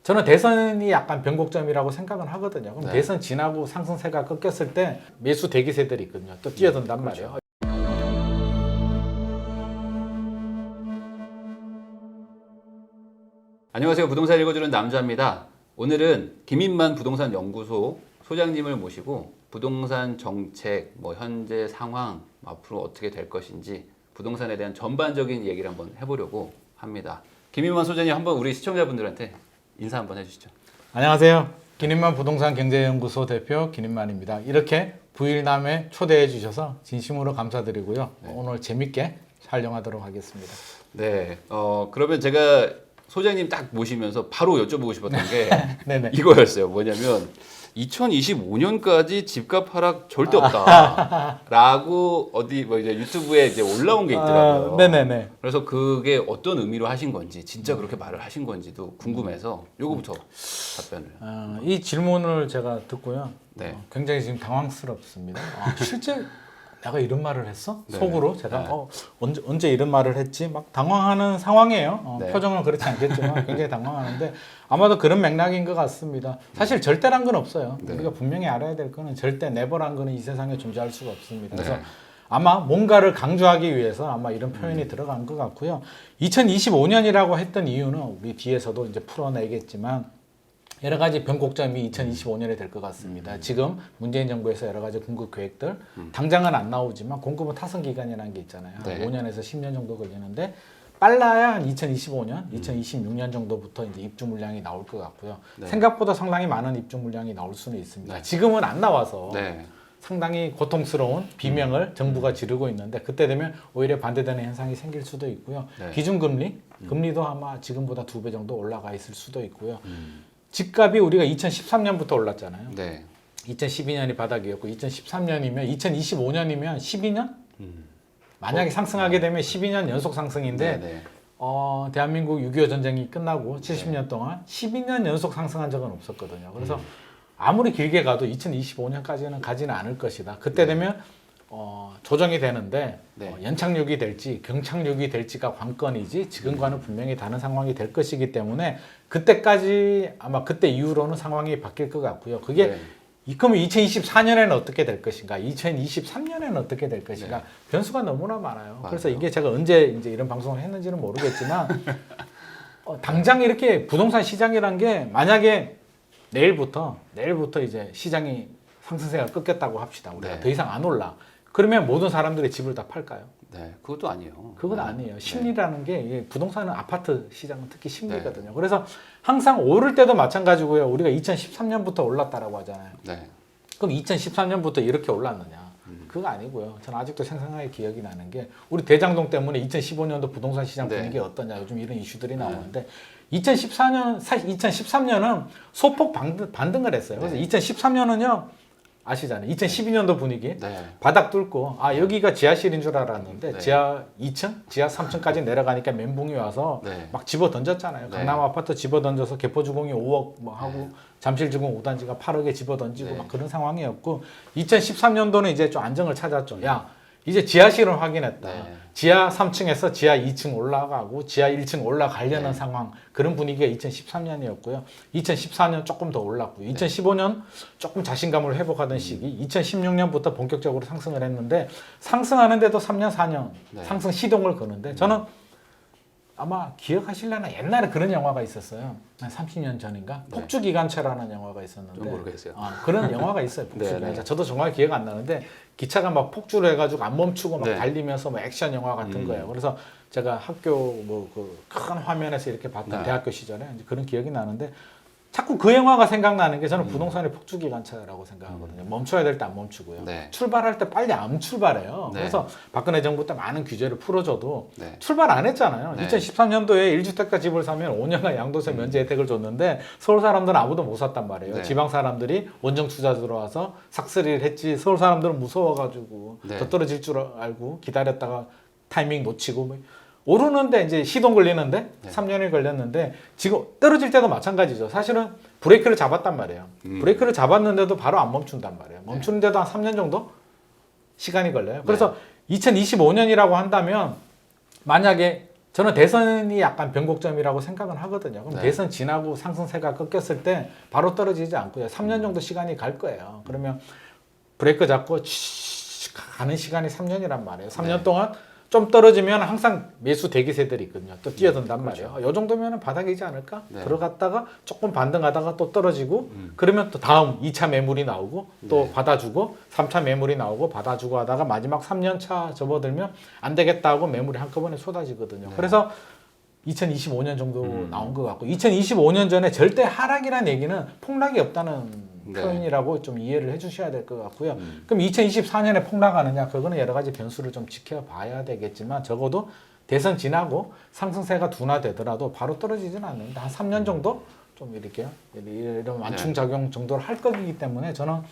저는 대선이 약간 변곡점이라고 생각은 하거든요. 그럼 네. 대선 지나고 상승세가 꺾였을 때 매수 대기세들이 있거든요. 또 뛰어든단 그렇죠. 말이에요. 안녕하세요. 부동산 읽어주는 남자입니다. 오늘은 김인만 부동산 연구소 소장님을 모시고 부동산 정책, 현재 상황, 앞으로 어떻게 될 것인지 부동산에 대한 전반적인 얘기를 한번 해보려고 합니다. 김인만 소장님 한번 우리 시청자분들한테 인사 한번 해주시죠. 안녕하세요. 김인만 부동산 경제연구소 대표 김인만입니다. 이렇게 부일남에 초대해 주셔서 진심으로 감사드리고요. 네. 오늘 재밌게 촬영하도록 하겠습니다. 네, 그러면 제가 소장님 딱 모시면서 바로 여쭤보고 싶었던 게 네네. 이거였어요. 뭐냐면 2025년까지 집값 하락 절대 없다라고 어디 이제 유튜브에 이제 올라온 게 있더라고요. 네네네. 그래서 그게 어떤 의미로 하신 건지, 진짜 그렇게 말을 하신 건지도 궁금해서 요거부터 답변을. 이 질문을 제가 듣고요. 네. 굉장히 지금 당황스럽습니다. 실제 내가 이런 말을 했어? 네. 속으로 제가 네. 언제 이런 말을 했지? 막 당황하는 상황이에요. 네. 표정은 그렇지 않겠지만 굉장히 당황하는데 아마도 그런 맥락인 것 같습니다. 사실 절대란 건 없어요. 네. 우리가 분명히 알아야 될 거는 절대 네버란 거는 이 세상에 존재할 수가 없습니다. 그래서 네. 아마 뭔가를 강조하기 위해서 아마 이런 표현이 들어간 것 같고요. 2025년이라고 했던 이유는 우리 뒤에서도 이제 풀어내겠지만 여러 가지 변곡점이 2025년에 될 것 같습니다. 지금 문재인 정부에서 여러 가지 공급 계획들 당장은 안 나오지만 공급은 타선 기간이라는 게 있잖아요. 네. 5년에서 10년 정도 걸리는데 빨라야 한 2025년, 2026년 정도부터 이제 입주 물량이 나올 것 같고요. 네. 생각보다 상당히 많은 입주 물량이 나올 수는 있습니다. 네. 지금은 안 나와서 네. 상당히 고통스러운 비명을 정부가 지르고 있는데 그때 되면 오히려 반대되는 현상이 생길 수도 있고요. 네. 기준금리, 금리도 아마 지금보다 2배 정도 올라가 있을 수도 있고요. 집값이 우리가 2013년부터 올랐잖아요. 네. 2012년이 바닥이었고 2013년이면 2025년이면 12년? 만약에 상승하게 되면 12년 연속 상승인데 네. 대한민국 6.25 전쟁이 끝나고 70년 동안 12년 연속 상승한 적은 없었거든요. 그래서 아무리 길게 가도 2025년까지는 가지는 않을 것이다. 그때 되면 조정이 되는데 네. 연착륙이 될지 경착륙이 될지가 관건이지 지금과는 분명히 다른 상황이 될 것이기 때문에 그때까지 아마 그때 이후로는 상황이 바뀔 것 같고요. 그게 네. 그러면 2024년에는 어떻게 될 것인가? 2023년에는 어떻게 될 것인가? 네. 변수가 너무나 많아요. 맞아요. 그래서 이게 제가 언제 이제 이런 방송을 했는지는 모르겠지만 당장 이렇게 부동산 시장이란 게 만약에 내일부터 이제 시장이 상승세가 꺾였다고 합시다. 우리가 네. 더 이상 안 올라. 그러면 모든 사람들이 집을 다 팔까요? 네. 그것도 아니에요. 그건 네. 아니에요. 심리라는 게 이게 부동산은 아파트 시장은 특히 심리거든요. 그래서 항상 오를 때도 마찬가지고요. 우리가 2013년부터 올랐다라고 하잖아요. 네. 그럼 2013년부터 이렇게 올랐느냐? 그거 아니고요. 저는 아직도 생생하게 기억이 나는 게 우리 대장동 때문에 2015년도 부동산 시장 네. 분위기 어떠냐 요즘 이런 이슈들이 나오는데 2013년은 소폭 반등을 했어요. 그래서 네. 2013년은요. 아시잖아요. 2012년도 분위기 네. 바닥 뚫고 여기가 지하실인 줄 알았는데 네. 지하 2층, 지하 3층까지 내려가니까 멘붕이 와서 네. 막 집어 던졌잖아요. 네. 강남 아파트 집어 던져서 개포주공이 5억 하고 잠실주공 5단지가 8억에 집어 던지고 네. 막 그런 상황이었고 2013년도는 이제 좀 안정을 찾았죠. 야 이제 지하실을 확인했다. 네. 지하 3층에서 지하 2층 올라가고 지하 1층 올라가려는 네. 상황 그런 분위기가 2013년이었고요. 2014년 조금 더 올랐고요. 2015년 조금 자신감을 회복하던 시기 2016년부터 본격적으로 상승을 했는데 상승하는데도 3년 4년 네. 상승 시동을 거는데 저는 아마 기억하실려나 옛날에 그런 영화가 있었어요. 한 30년 전인가? 네. 폭주기관차라는 영화가 있었는데 좀 모르겠어요. 그런 영화가 있어요. 폭주기관차. 네, 네. 저도 정말 기억 안 나는데 기차가 막 폭주를 해가지고 안 멈추고 막 네. 달리면서 뭐 액션 영화 같은 거예요. 그래서 제가 학교 그 큰 화면에서 이렇게 봤던 네. 대학교 시절에 이제 그런 기억이 나는데 자꾸 그 영화가 생각나는 게 저는 부동산의 폭주기관차라고 생각하거든요. 멈춰야 될 때 안 멈추고요. 네. 출발할 때 빨리 안 출발해요. 네. 그래서 박근혜 정부 때 많은 규제를 풀어줘도 네. 출발 안 했잖아요. 네. 2013년도에 1주택가 집을 사면 5년간 양도세 면제 혜택을 줬는데 서울 사람들은 아무도 못 샀단 말이에요. 네. 지방 사람들이 원정 투자 들어와서 삭스리를 했지 서울 사람들은 무서워가지고 네. 더 떨어질 줄 알고 기다렸다가 타이밍 놓치고 뭐 오르는데 이제 시동 걸리는데 네. 3년이 걸렸는데 지금 떨어질 때도 마찬가지죠. 사실은 브레이크를 잡았단 말이에요. 브레이크를 잡았는데도 바로 안 멈춘단 말이에요. 멈추는데도 한 3년 정도 시간이 걸려요. 그래서 2025년이라고 한다면 만약에 저는 대선이 약간 변곡점이라고 생각은 하거든요. 그럼 네. 대선 지나고 상승세가 꺾였을 때 바로 떨어지지 않고요. 3년 정도 시간이 갈 거예요. 그러면 브레이크 잡고 가는 시간이 3년이란 말이에요. 3년 네. 동안 좀 떨어지면 항상 매수 대기세들이 있거든요. 또 뛰어든단 그렇죠. 말이에요. 이 정도면 바닥이지 않을까? 네. 들어갔다가 조금 반등하다가 또 떨어지고 그러면 또 다음 2차 매물이 나오고 또 네. 받아주고 3차 매물이 나오고 받아주고 하다가 마지막 3년 차 접어들면 안 되겠다 하고 매물이 한꺼번에 쏟아지거든요. 네. 그래서 2025년 정도 나온 것 같고 2025년 전에 절대 하락이라는 얘기는 폭락이 없다는 네. 표현이라고 좀 이해를 해주셔야 될 것 같고요. 그럼 2024년에 폭락하느냐? 그거는 여러 가지 변수를 좀 지켜봐야 되겠지만 적어도 대선 지나고 상승세가 둔화되더라도 바로 떨어지지는 않는데 한 3년 정도 좀 이렇게 이런 완충작용 정도를 할 거기 때문에 저는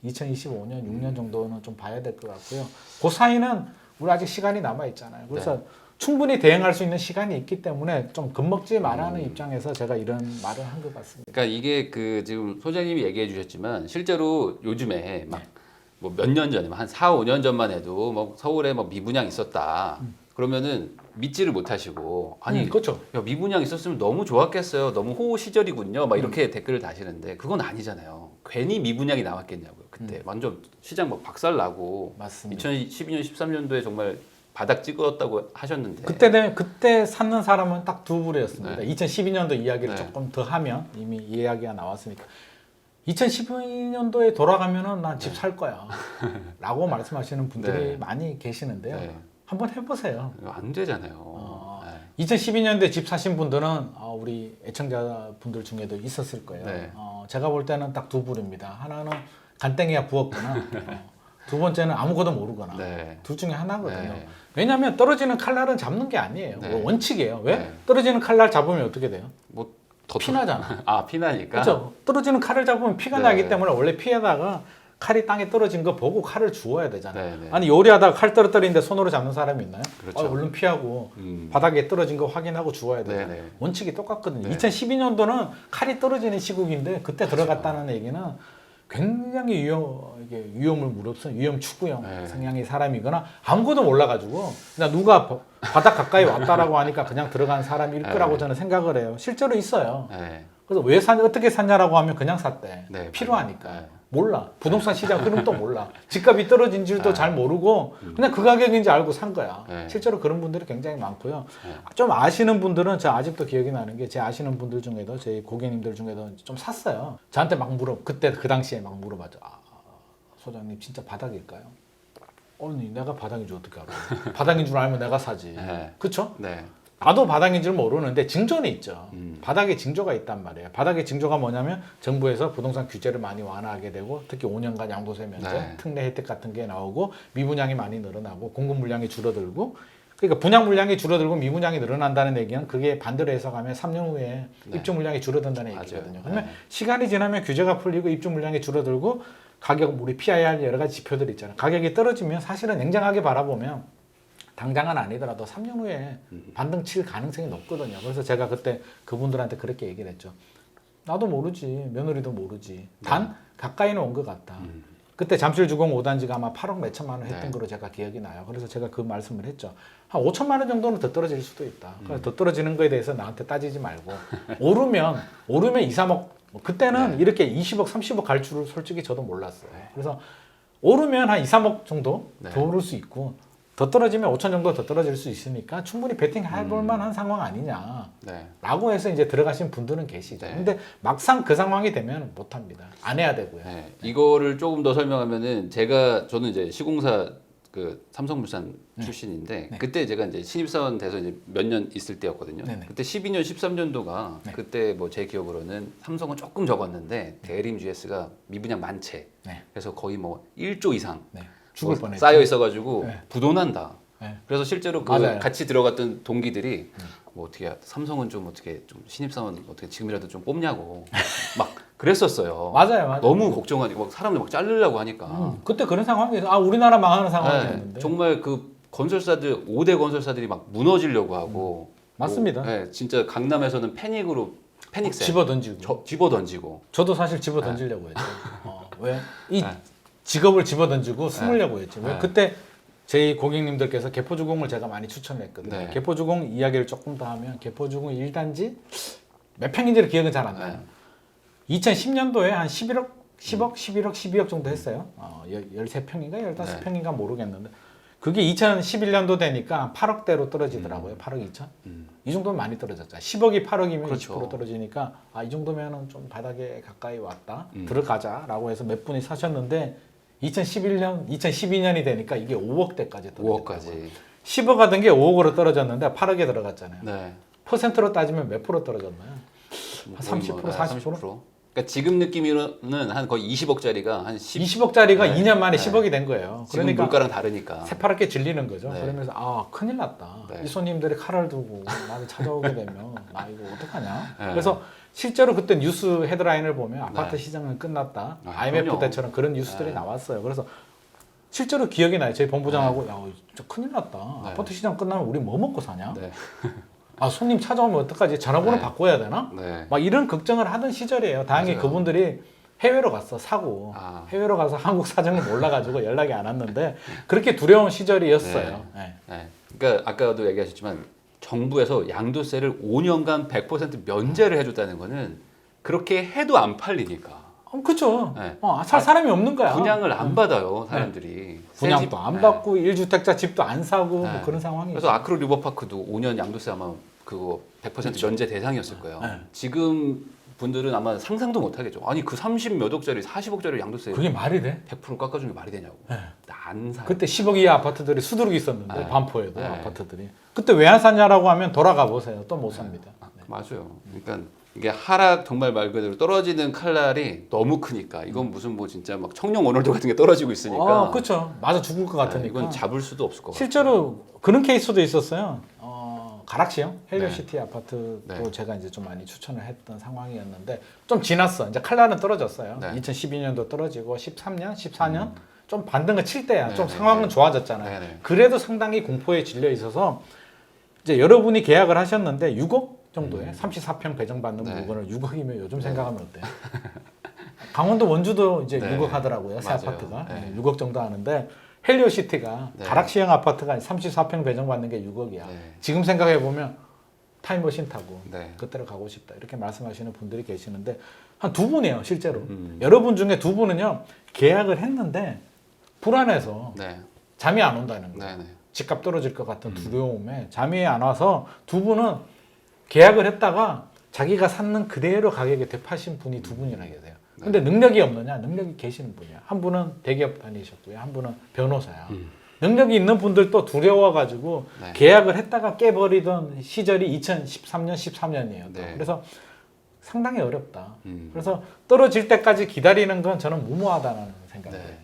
2025년 6년 정도는 좀 봐야 될 것 같고요. 그 사이는 우리 아직 시간이 남아 있잖아요. 그래서 충분히 대응할 수 있는 시간이 있기 때문에 좀 겁먹지 말라는 입장에서 제가 이런 말을 한 것 같습니다. 그러니까 이게 그 지금 소장님이 얘기해 주셨지만 실제로 요즘에 막 뭐 몇 년 전에 한 4, 5년 전만 해도 뭐 서울에 뭐 미분양 있었다. 그러면은 믿지를 못하시고 아니 그렇죠. 야, 미분양 있었으면 너무 좋았겠어요. 너무 호호 시절이군요. 막 이렇게 댓글을 다시는데 그건 아니잖아요. 괜히 미분양이 나왔겠냐고요. 그때 완전 시장 막 박살 나고 맞습니다. 2012년 13년도에 정말 바닥 찍었다고 하셨는데 그때 샀는 사람은 딱 두 부류였습니다. 네. 2012년도 이야기를 네. 조금 더 하면 이미 이야기가 나왔으니까 2012년도에 돌아가면은 난 집 살 거야 라고 말씀하시는 분들이 네. 많이 계시는데요. 네. 한번 해보세요. 안 되잖아요. 네. 2012년도에 집 사신 분들은 우리 애청자분들 중에도 있었을 거예요. 네. 제가 볼 때는 딱 두 부류입니다. 하나는 간땡이가 부었거나 두 번째는 아무것도 모르거나 네. 둘 중에 하나거든요. 네. 왜냐하면 떨어지는 칼날은 잡는 게 아니에요. 네. 원칙이에요. 왜? 네. 떨어지는 칼날 잡으면 어떻게 돼요? 뭐 피나잖아. 아 피나니까. 그렇죠. 떨어지는 칼을 잡으면 피가 네. 나기 때문에 원래 피하다가 칼이 땅에 떨어진 거 보고 칼을 주워야 되잖아요. 네, 네. 아니 요리하다가 칼 떨어뜨리는데 손으로 잡는 사람이 있나요? 그렇죠. 얼른 피하고 바닥에 떨어진 거 확인하고 주워야 돼요. 네, 네. 원칙이 똑같거든요. 네. 2012년도는 칼이 떨어지는 시국인데 그때 들어갔다는 얘기는 굉장히 위험을 무릅쓴 위험 추구형 네. 성향의 사람이거나 아무것도 몰라가지고 그냥 누가 바닥 가까이 왔다라고 하니까 그냥 들어간 사람일 거라고 저는 생각을 해요. 실제로 있어요. 네. 그래서 왜 어떻게 샀냐라고 하면 그냥 샀대. 네, 필요하니까. 네. 몰라. 부동산 시장 흐름도 몰라. 집값이 떨어진 줄도 잘 모르고 그냥 그 가격인지 알고 산 거야. 네. 실제로 그런 분들이 굉장히 많고요. 네. 좀 아시는 분들은 저 아직도 기억이 나는 게 제 아시는 분들 중에도 제 고객님들 중에도 좀 샀어요. 저한테 막 그때 그 당시에 막 물어봤죠. 소장님 진짜 바닥일까요? 아니 내가 바닥인 줄 어떻게 알아? 바닥인 줄 알면 내가 사지. 네. 그쵸? 네. 나도 바닥인 줄 모르는데 징조는 있죠. 바닥에 징조가 있단 말이에요. 바닥의 징조가 뭐냐면 정부에서 부동산 규제를 많이 완화하게 되고 특히 5년간 양도세 면제, 네. 특례 혜택 같은 게 나오고 미분양이 많이 늘어나고 공급 물량이 줄어들고 그러니까 분양 물량이 줄어들고 미분양이 늘어난다는 얘기는 그게 반대로 해석하면 3년 후에 네. 입주 물량이 줄어든다는 맞아요. 얘기거든요. 네. 그러면 시간이 지나면 규제가 풀리고 입주 물량이 줄어들고 가격 우리 피해야 할 여러 가지 지표들이 있잖아요. 가격이 떨어지면 사실은 냉정하게 바라보면 당장은 아니더라도 3년 후에 반등 칠 가능성이 높거든요. 그래서 제가 그때 그분들한테 그렇게 얘기를 했죠. 나도 모르지. 며느리도 모르지. 단 가까이는 온 것 같다. 그때 잠실주공 5단지가 아마 8억 몇 천만 원 했던 네. 거로 제가 기억이 나요. 그래서 제가 그 말씀을 했죠. 한 5천만 원 정도는 더 떨어질 수도 있다. 그래서 더 떨어지는 거에 대해서 나한테 따지지 말고 오르면 2, 3억 그때는 이렇게 20억, 30억 갈 줄을 솔직히 저도 몰랐어요. 그래서 오르면 한 2, 3억 정도 더 오를 수 있고 더 떨어지면 5천 정도 더 떨어질 수 있으니까 충분히 베팅 해볼 만한 상황 아니냐 네. 라고 해서 이제 들어가신 분들은 계시죠. 네. 근데 막상 그 상황이 되면 못합니다. 안 해야 되고요. 네. 이거를 조금 더 설명하면은 저는 이제 시공사 그 삼성물산 출신인데 그때 제가 이제 신입사원 돼서 이제 몇 년 있을 때였거든요. 네네. 그때 12년, 13년도가 네. 그때 뭐 제 기억으로는 삼성은 조금 적었는데 대림 GS가 미분양 만채. 네. 그래서 거의 뭐 1조 이상 네. 죽을 뭐 뻔했죠. 쌓여 있어가지고 네. 부도난다. 네. 그래서 실제로 그 맞아요. 같이 들어갔던 동기들이 뭐 어떻게 삼성은 좀 어떻게 좀 신입사원 어떻게 지금이라도 좀 뽑냐고 막 그랬었어요. 맞아요. 너무 걱정하니까 막 사람들 막 자르려고 하니까. 그때 그런 상황이에서 우리나라 망하는 상황이었는데. 네, 정말 그 건설사들 5대 건설사들이 막 무너지려고 하고. 맞습니다. 네, 진짜 강남에서는 패닉세 집어 던지고. 집어 던지고. 저도 사실 집어 던지려고 했죠. 왜? 이 직업을 집어 던지고 숨으려고 했죠. 왜? 네. 그때 저희 고객님들께서 개포주공을 제가 많이 추천을 했거든요. 네. 개포주공 이야기를 조금 더 하면 개포주공 1단지 몇 평인지를 기억은 잘 안 나요. 2010년도에 한 11억, 10억, 11억, 12억 정도 했어요. 13평인가 15평인가 모르겠는데 그게 2011년도 되니까 8억대로 떨어지더라고요. 8억 2천. 이 정도면 많이 떨어졌죠. 10억이 8억이면 그렇죠. 20% 떨어지니까 이 정도면은 좀 바닥에 가까이 왔다. 들어가자라고 해서 몇 분이 사셨는데 2011년, 2012년이 되니까 이게 5억대까지 떨어졌어요. 5억까지. 10억 하던 게 5억으로 떨어졌는데 8억에 들어갔잖아요. 네. 퍼센트로 따지면 몇 프로 떨어졌나요? 한 30%, 40%? 그러니까 지금 느낌으로는 한 거의 20억짜리가 한 20억짜리가 네. 2년 만에 네. 10억이 된 거예요. 지금 그러니까 물가랑 다르니까. 새파랗게 질리는 거죠. 네. 그러면서 큰일 났다. 네. 이 손님들이 칼을 두고 나를 찾아오게 되면 나 이거 어떡하냐. 네. 그래서 실제로 그때 뉴스 헤드라인을 보면 아파트 시장은 끝났다. IMF 그럼요. 때처럼 그런 뉴스들이 네. 나왔어요. 그래서 실제로 기억이 나요. 저희 본부장하고 야 진짜 큰일 났다. 네. 아파트 시장 끝나면 우리 뭐 먹고 사냐? 네. 손님 찾아오면 어떡하지? 전화번호 네. 바꿔야 되나? 네. 막 이런 걱정을 하던 시절이에요. 다행히 맞아요. 그분들이 해외로 갔어 사고 해외로 가서 한국 사정을 몰라가지고 연락이 안 왔는데 그렇게 두려운 시절이었어요. 네. 네. 그러니까 아까도 얘기하셨지만 정부에서 양도세를 5년간 100% 면제를 해줬다는 거는 그렇게 해도 안 팔리니까 그렇죠. 네. 살 사람이 없는 거야. 분양을 안 받아요 사람들이. 분양도 안 받고 1주택자 집도 안 사고 네. 뭐 그런 상황이죠. 그래서 아크로 리버파크도 5년 양도세 아마 그거 100% 면제 대상이었을 거예요. 네. 지금 분들은 아마 상상도 못 하겠죠. 아니 그 30 몇 억짜리 40억짜리 양도세 그게 말이 돼? 100% 깎아주는 게 말이 되냐고. 네. 나 안 사요. 그때 10억 이하 아파트들이 수두룩 있었는데 네. 반포에도 네. 아파트들이 그때 왜 안 샀냐라고 하면 돌아가 보세요. 또 못 삽니다. 네. 맞아요. 그러니까 이게 하락 정말 말 그대로 떨어지는 칼날이 너무 크니까 이건 무슨 뭐 진짜 막 청룡 오늘도 같은 게 떨어지고 있으니까. 그렇죠. 맞아 죽을 것 같으니까. 이건 잡을 수도 없을 것 같아요. 실제로 그런 케이스도 있었어요. 가락시형 헬리오시티 네. 아파트도 네. 제가 이제 좀 많이 추천을 했던 상황이었는데 좀 지났어. 이제 칼날은 떨어졌어요. 네. 2012년도 떨어지고 13년, 14년 좀 반등을 칠 때야. 네, 좀 네, 상황은 네. 좋아졌잖아요. 네, 네. 그래도 상당히 공포에 질려 있어서 이제 여러분이 계약을 하셨는데 6억 정도에 34평 배정받는 네. 물건을 6억이면 요즘 생각하면 어때요? 강원도 원주도 이제 네. 6억 하더라고요. 새 맞아요. 아파트가 네. 6억 정도 하는데 헬리오시티가 네. 가락시형 아파트가 34평 배정받는 게 6억이야. 네. 지금 생각해 보면 타임머신 타고 네. 그때로 가고 싶다 이렇게 말씀하시는 분들이 계시는데 한 두 분이에요 실제로. 음. 여러분 중에 두 분은요 계약을 했는데 불안해서 네. 잠이 안 온다는 거예요. 네. 네. 집값 떨어질 것 같은 두려움에 잠이 안 와서 두 분은 계약을 했다가 자기가 샀는 그대로 가격에 되파신 분이 두 분이나 계세요. 근데 능력이 없느냐? 능력이 계시는 분이야. 한 분은 대기업 다니셨고요. 한 분은 변호사야. 능력이 있는 분들도 두려워가지고 네. 계약을 했다가 깨버리던 시절이 2013년, 13년이에요. 네. 그래서 상당히 어렵다. 음. 그래서 떨어질 때까지 기다리는 건 저는 무모하다는 생각이에요. 네.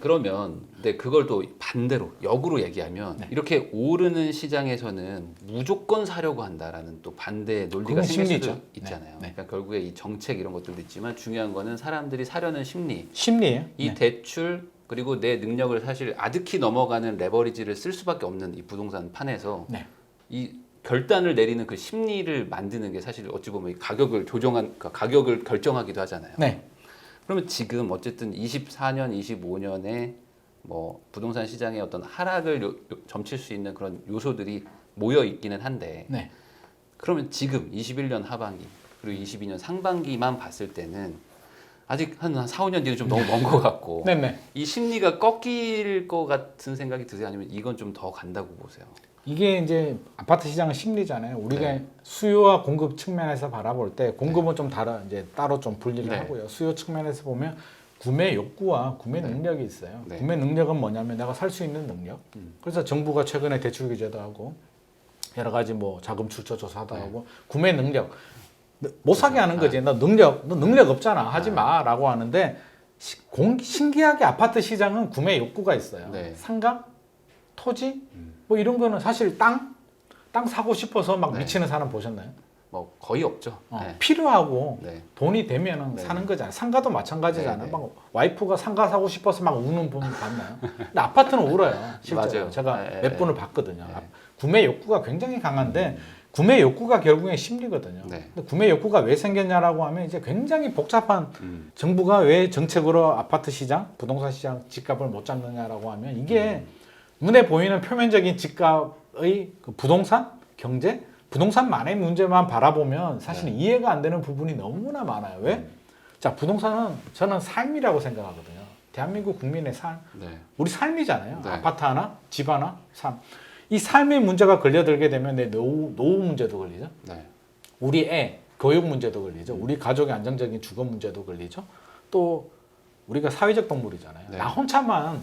그러면 근데 그걸 또 반대로 역으로 얘기하면 네. 이렇게 오르는 시장에서는 무조건 사려고 한다라는 또 반대 논리가 그건 생길 수도 심리죠. 있잖아요. 네. 네. 그러니까 결국에 이 정책 이런 것들도 있지만 중요한 거는 사람들이 사려는 심리, 심리예요. 이 네. 대출 그리고 내 능력을 사실 아득히 넘어가는 레버리지를 쓸 수밖에 없는 이 부동산 판에서 네. 이 결단을 내리는 그 심리를 만드는 게 사실 어찌 보면 이 가격을 그러니까 가격을 결정하기도 하잖아요. 네. 그러면 지금 어쨌든 24년, 25년에 뭐 부동산 시장의 어떤 하락을 점칠 수 있는 그런 요소들이 모여 있기는 한데 네. 그러면 지금 21년 하반기 그리고 22년 상반기만 봤을 때는 아직 한 4, 5년 뒤는 좀 너무 먼 것 같고 네네. 이 심리가 꺾일 것 같은 생각이 드세요? 아니면 이건 좀 더 간다고 보세요? 이게 이제 아파트 시장은 심리잖아요. 우리가 네. 수요와 공급 측면에서 바라볼 때 공급은 좀 이제 따로 좀 분리를 네. 하고요. 수요 측면에서 보면 구매 욕구와 구매 능력이 있어요. 네. 구매 능력은 뭐냐면 내가 살 수 있는 능력. 그래서 정부가 최근에 대출 규제도 하고 여러 가지 뭐 자금 출처 조사도 네. 하고 구매 능력 못 사게 하는 거지. 너 능력 없잖아. 하지 네. 마라고 하는데 신기하게 아파트 시장은 구매 욕구가 있어요. 네. 상가, 토지, 뭐 이런 거는 사실 땅 사고 싶어서 막 네. 미치는 사람 보셨나요? 뭐 거의 없죠. 네. 필요하고 네. 돈이 되면은 네. 사는 거잖아요. 상가도 마찬가지잖아요. 네, 네. 막 와이프가 상가 사고 싶어서 막 우는 분 봤나요? 근데 아파트는 울어요. 실제로 맞아요. 제가 네, 몇 네. 분을 봤거든요. 네. 구매 욕구가 굉장히 강한데 구매 욕구가 결국엔 심리거든요. 네. 근데 구매 욕구가 왜 생겼냐라고 하면 이제 굉장히 복잡한 음. 정부가 왜 정책으로 아파트 시장, 부동산 시장 집값을 못 잡느냐라고 하면 이게 눈에 보이는 표면적인 집값의 그 부동산, 경제, 부동산만의 문제만 바라보면 사실 이해가 안 되는 부분이 너무나 많아요. 왜? 자, 부동산은 저는 삶이라고 생각하거든요. 대한민국 국민의 삶, 네. 우리 삶이잖아요. 네. 아파트 하나, 집 하나, 삶. 이 삶의 문제가 걸려들게 되면 내 노후 문제도 걸리죠. 네. 우리 애 교육 문제도 걸리죠. 우리 가족의 안정적인 주거 문제도 걸리죠. 또 우리가 사회적 동물이잖아요. 네. 나 혼자만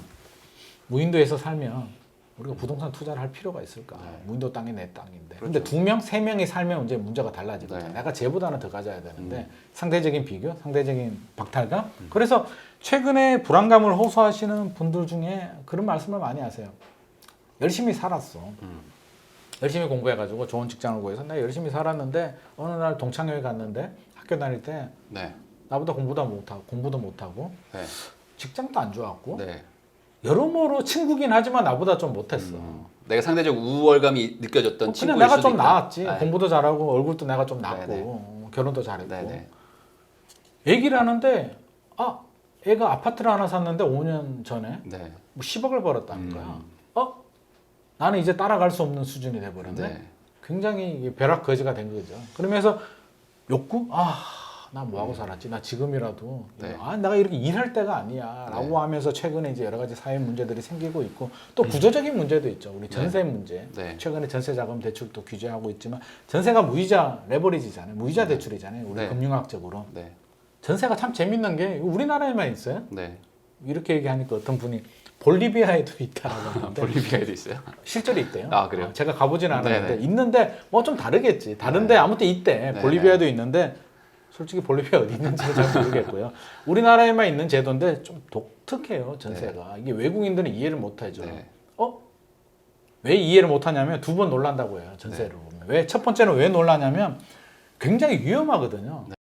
무인도에서 살면 우리가 부동산 투자를 할 필요가 있을까? 네. 무인도 땅이 내 땅인데. 그렇죠. 근데 두 명, 세 명이 살면 이제 문제가 달라지거든요. 네. 내가 쟤보다는 더 가져야 되는데 상대적인 비교, 상대적인 박탈감. 그래서 최근에 불안감을 호소하시는 분들 중에 그런 말씀을 많이 하세요. 열심히 살았어. 열심히 공부해가지고 좋은 직장을 구해서 내가 열심히 살았는데 어느 날 동창회에 갔는데 학교 다닐 때 네. 나보다 공부도 못하고 네. 직장도 안 좋았고 네. 여러모로 친구긴 하지만 나보다 좀 못했어. 내가 상대적 우월감이 느껴졌던 그냥 친구일 내가 수도 좀 있다. 나았지. 네. 공부도 잘하고 얼굴도 내가 좀 낫고 네네. 결혼도 잘했고 네네. 얘기를 하는데 애가 아파트를 하나 샀는데 5년 전에 네. 뭐 10억을 벌었다는 거야. 나는 이제 따라갈 수 없는 수준이 돼버렸네. 네. 굉장히 이게 벼락거지가 된 거죠. 그러면서 욕구? 나 뭐하고 살았지? 나 지금이라도 네. 내가 이렇게 일할 때가 아니야 라고 네. 하면서 최근에 이제 여러 가지 사회 문제들이 생기고 있고 또 구조적인 문제도 있죠. 우리 전세 문제. 네. 최근에 전세 자금 대출도 규제하고 있지만 전세가 무이자 레버리지잖아요. 무이자 대출이잖아요. 우리 네. 금융학적으로. 네. 전세가 참 재밌는 게 우리나라에만 있어요. 네. 이렇게 얘기하니까 어떤 분이 볼리비아에도 있다라고 하는데 볼리비아에도 있어요? 실제로 있대요. 아, 그래요? 제가 가보지는 않았는데 네네. 있는데 뭐 좀 다르겠지. 다른데 네. 아무튼 있대. 네네. 볼리비아도 있는데 솔직히 볼리비아 어디 있는지는 잘 모르겠고요. 우리나라에만 있는 제도인데 좀 독특해요. 전세가. 이게 외국인들은 이해를 못하죠. 네. 왜 이해를 못하냐면 두 번 놀란다고 해요. 전세로 보면. 왜 첫 번째는 왜 놀라냐면 굉장히 위험하거든요. 네.